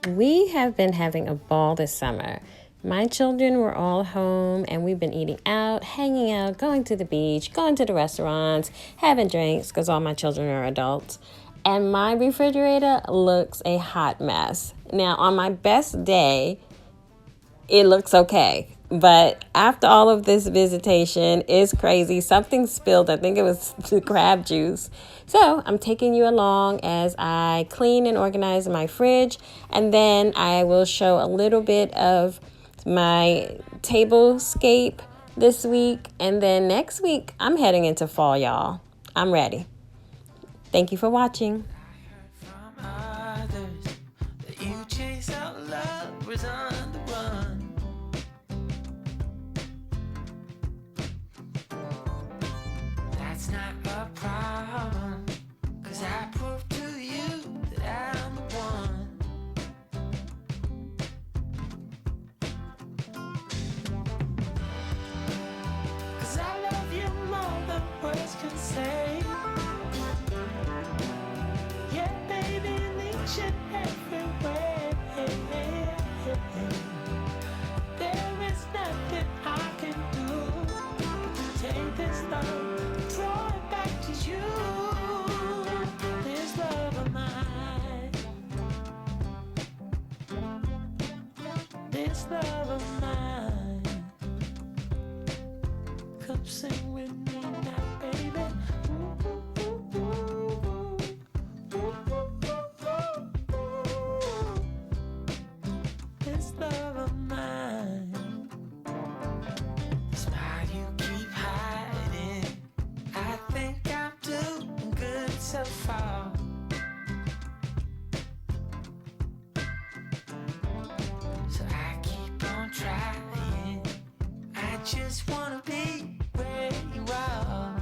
We have been having a ball this summer. My children were all home and we've been eating out, hanging out, going to the beach, going to the restaurants, having drinks because all my children are adults. And my refrigerator looks a hot mess. Now, on my best day, it looks okay. But after all of this visitation, it's crazy. Something spilled. I think it was the crab juice. So I'm taking you along as I clean and organize my fridge. And then I will show a little bit of my tablescape this week. And then next week, I'm heading into fall, y'all. I'm ready. Thank you for watching. That's not a problem, 'cause I proved to you that I'm the one. 'Cause I love you more than words can say. Yeah, baby, need you everywhere. There is nothing I can do but to take this love, draw it back to you. This love of mine, this love of mine. Come sing with me now, baby. This love of mine. Smile you keep hiding. I think I'm doing good so far. So I keep on trying. I just wanna be where you are.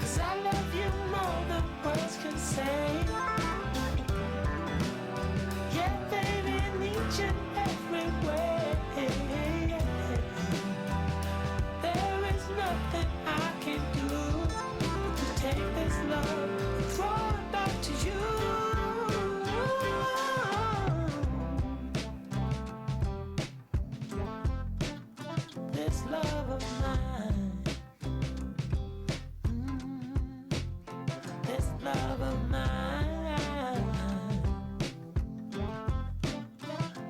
'Cause I love you more than words can say. Yeah, baby, need you everywhere. There is nothing I can do to take this love and draw it back to you. This love of mine. This love of mine.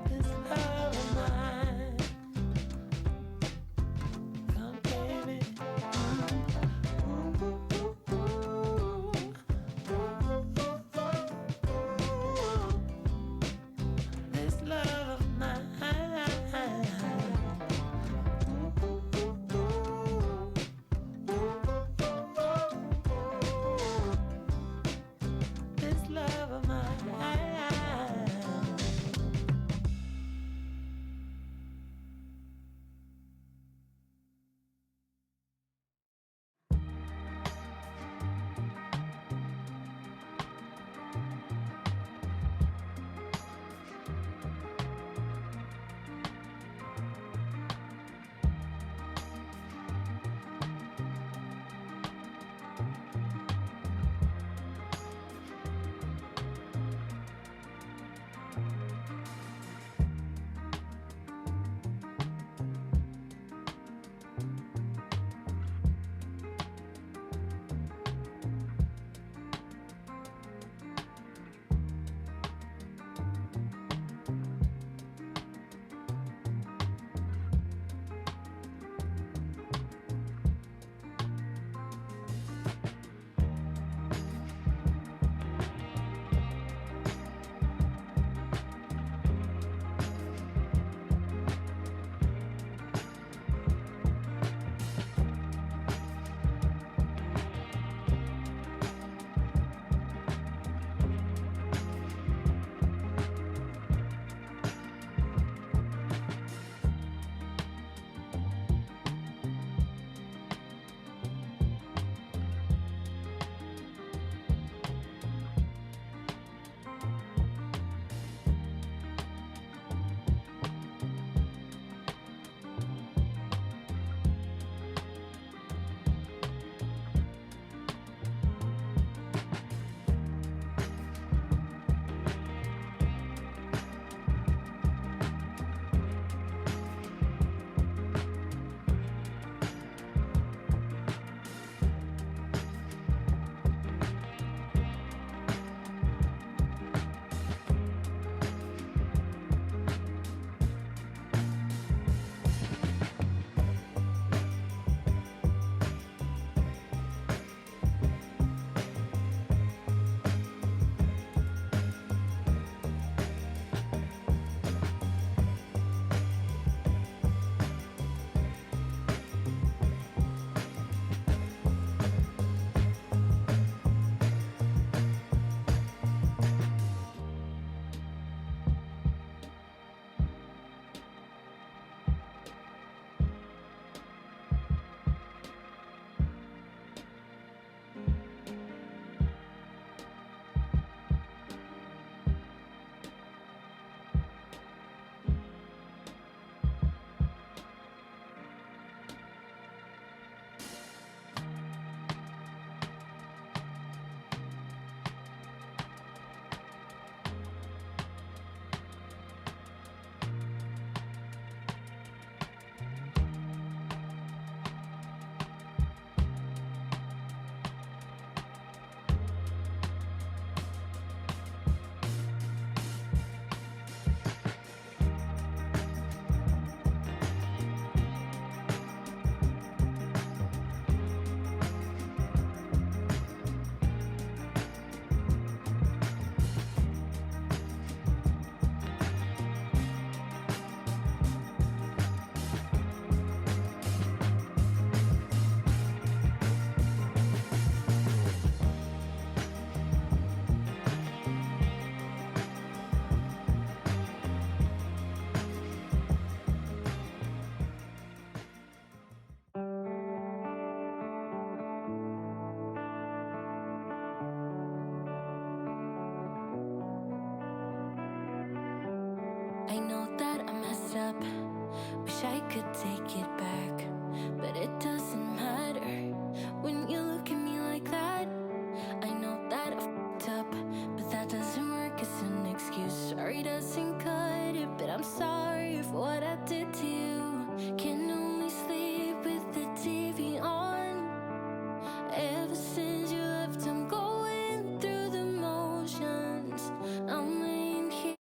This love of mine. Come, baby. This love of mine. could take it back, but it doesn't matter when you look at me like that. I know that I fucked up, but that doesn't work as an excuse. Sorry doesn't cut it, but I'm sorry.